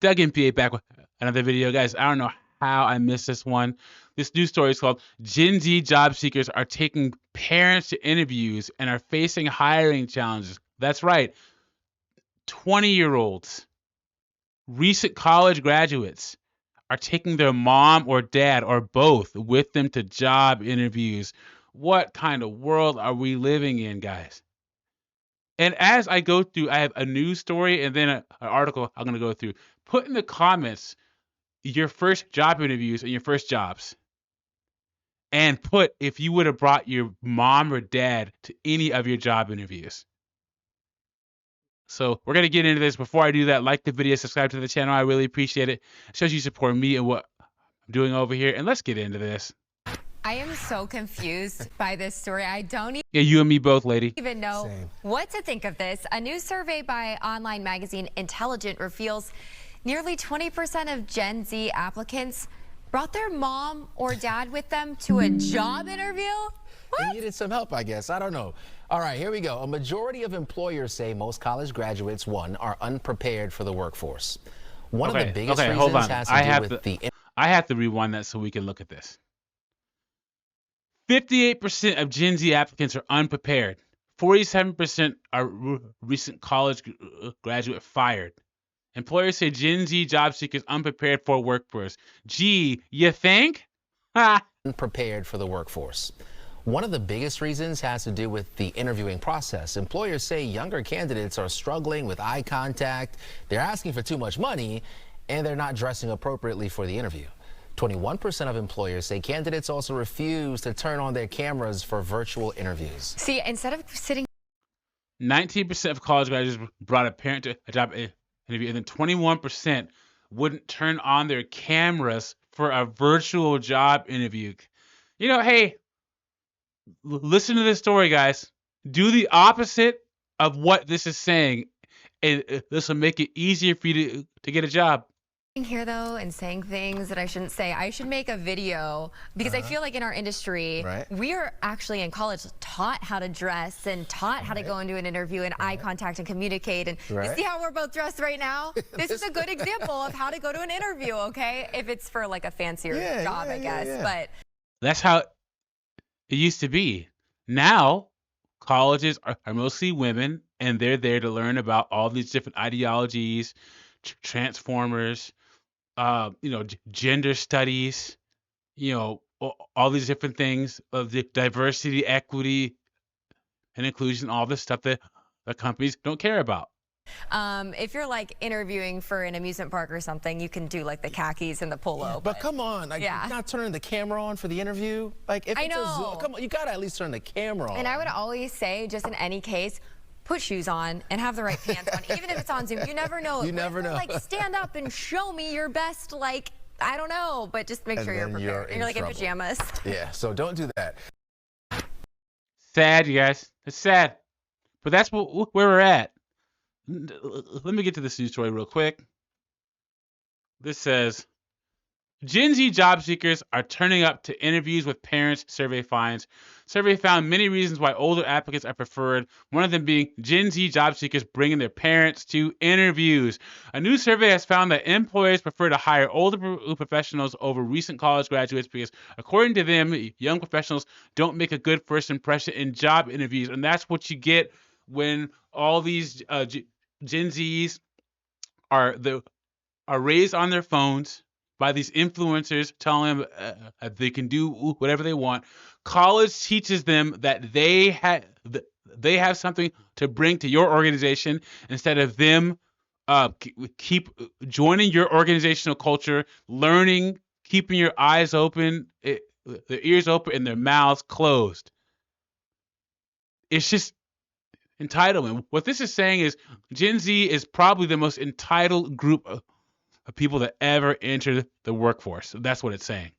Doug MPA back with another video, guys. I don't know how I missed this one. This news story is called Gen Z job seekers are taking parents to interviews and are facing hiring challenges. That's right. 20-year-olds, recent college graduates are taking their mom or dad or both with them to job interviews. What kind of world are we living in, guys? And as I go through, I have a news story and then an article I'm going to go through. Put in the comments your first job interviews and your first jobs. And put if you would have brought your mom or dad to any of your job interviews. So we're going to get into this. Before I do that, like the video, subscribe to the channel. I really appreciate it. It shows you support me and what I'm doing over here. And let's get into this. I am so confused by this story. I don't Yeah, you and me both, lady. even know Same. what to think of this. A new survey by online magazine Intelligent reveals nearly 20% of Gen Z applicants brought their mom or dad with them to a job interview. They What? needed some help, I guess. I don't know. All right, here we go. A majority of employers say most college graduates, one, are unprepared for the workforce. One of the biggest hold reasons on. has to do with the I have to rewind that so we can look at this. 58% of Gen Z applicants are unprepared. 47% are recent college graduate fired. Employers say Gen Z job seekers unprepared for a workforce. Gee, you think? Ha! unprepared for the workforce. One of the biggest reasons has to do with the interviewing process. Employers say younger candidates are struggling with eye contact, they're asking for too much money, and they're not dressing appropriately for the interview. 21% of employers say candidates also refuse to turn on their cameras for virtual interviews. See, instead of sitting 19% of college graduates brought a parent to a job interview, and then 21% wouldn't turn on their cameras for a virtual job interview. You know, hey, listen to this story, guys. Do the opposite of what this is saying, and this will make it easier for you to get a job. here though and saying things that I shouldn't say. I should make a video because I feel like in our industry, Right. we are actually in college taught how to dress and taught how to go into an interview and eye contact and communicate. And you Right. see how we're both dressed right now? This is a good example of how to go to an interview, okay? If it's for like a fancier job, I guess. But That's how it used to be. Now, colleges are mostly women, and they're there to learn about all these different ideologies, transformers, gender studies, all these different things of the diversity, equity, and inclusion, all this stuff that the companies don't care about. if you're like interviewing for an amusement park or something, you can do like the khakis and the polo. But come on, like, Yeah. you're not turning the camera on for the interview. Like, if I it's a know. Zoom, come on, you gotta at least turn the camera on. And I would always say, just in any case, put shoes on and have the right pants on, even if it's on Zoom. You never know. You never know. Like, stand up and show me your best, like, I don't know, but just make And sure you're then prepared. you're in like trouble. in pajamas. Yeah, so don't do that. Sad, you guys. It's sad. But that's where we're at. Let me get to this news story real quick. This says, Gen Z job seekers are turning up to interviews with parents, survey finds. Survey found many reasons why older applicants are preferred, one of them being Gen Z job seekers bringing their parents to interviews. A new survey has found that employers prefer to hire older professionals over recent college graduates because, according to them, young professionals don't make a good first impression in job interviews. And that's what you get when all these Gen Zs are raised on their phones by these influencers telling them they can do whatever they want. College teaches them that they have something to bring to your organization instead of them keep joining your organizational culture, learning, keeping your eyes open, their ears open, and their mouths closed. It's just entitlement. What this is saying is Gen Z is probably the most entitled group of people that ever enter the workforce. That's what it's saying.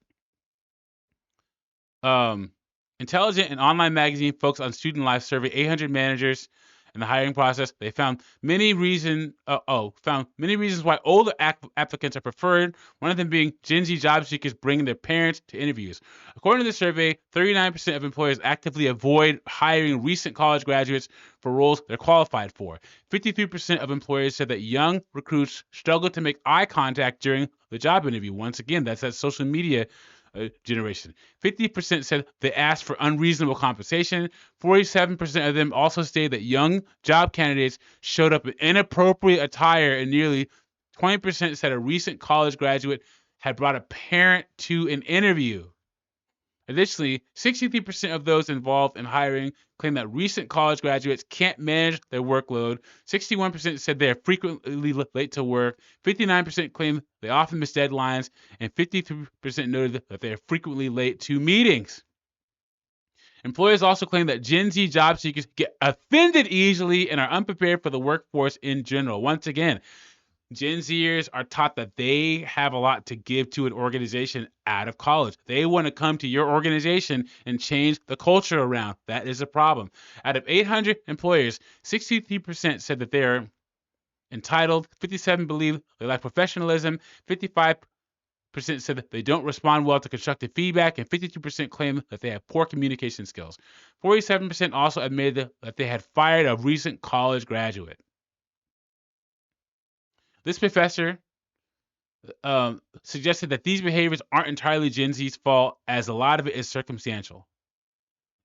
Intelligent and Online magazine focused on student life survey 800 managers in the hiring process. They found many reasons why older applicants are preferred. One of them being Gen Z job seekers bringing their parents to interviews. According to the survey, 39% of employers actively avoid hiring recent college graduates for roles they're qualified for. 53% of employers said that young recruits struggle to make eye contact during the job interview. Once again, that's that social media generation. 50% said they asked for unreasonable compensation. 47% of them also stated that young job candidates showed up in inappropriate attire, and nearly 20% said a recent college graduate had brought a parent to an interview. Additionally, 63% of those involved in hiring claim that recent college graduates can't manage their workload. 61% said they are frequently late to work. 59% claim they often miss deadlines. And 53% noted that they are frequently late to meetings. Employers also claim that Gen Z job seekers get offended easily and are unprepared for the workforce in general. Once again, Gen Zers are taught that they have a lot to give to an organization out of college. They want to come to your organization and change the culture around. That is a problem. Out of 800 employers, 63% said that they are entitled. 57% believe they lack professionalism. 55% said that they don't respond well to constructive feedback, and 52% claim that they have poor communication skills. 47% also admitted that they had fired a recent college graduate. This professor suggested that these behaviors aren't entirely Gen Z's fault, as a lot of it is circumstantial.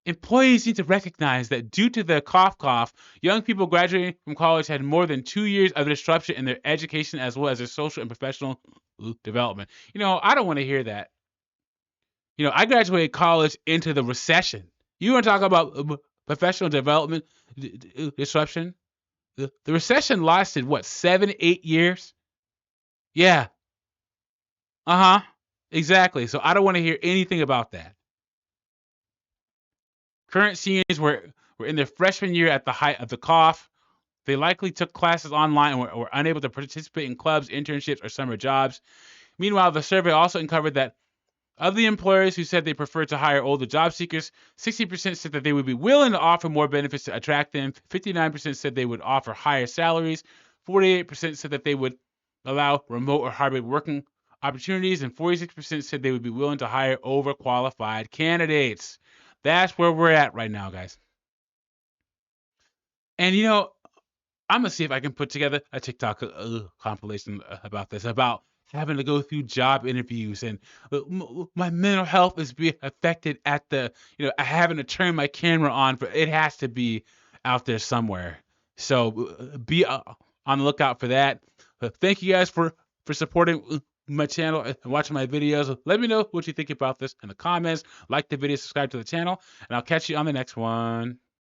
Employees need to recognize that due to the cough, young people graduating from college had more than 2 years of disruption in their education as well as their social and professional development. I don't want to hear that. I graduated college into the recession. You want to talk about professional development disruption? The recession lasted, 7-8 years? Yeah. Exactly. So I don't want to hear anything about that. Current seniors were in their freshman year at the height of the cough. They likely took classes online and were unable to participate in clubs, internships, or summer jobs. Meanwhile, the survey also uncovered that of the employers who said they preferred to hire older job seekers, 60% said that they would be willing to offer more benefits to attract them. 59% said they would offer higher salaries. 48% said that they would allow remote or hybrid working opportunities, and 46% said they would be willing to hire overqualified candidates. That's where we're at right now, guys. And I'm gonna see if I can put together a TikTok compilation about this, about having to go through job interviews, and my mental health is being affected at the, having to turn my camera on, but it has to be out there somewhere. So be on the lookout for that. Thank you guys for supporting my channel and watching my videos. Let me know what you think about this in the comments. Like the video, subscribe to the channel, and I'll catch you on the next one.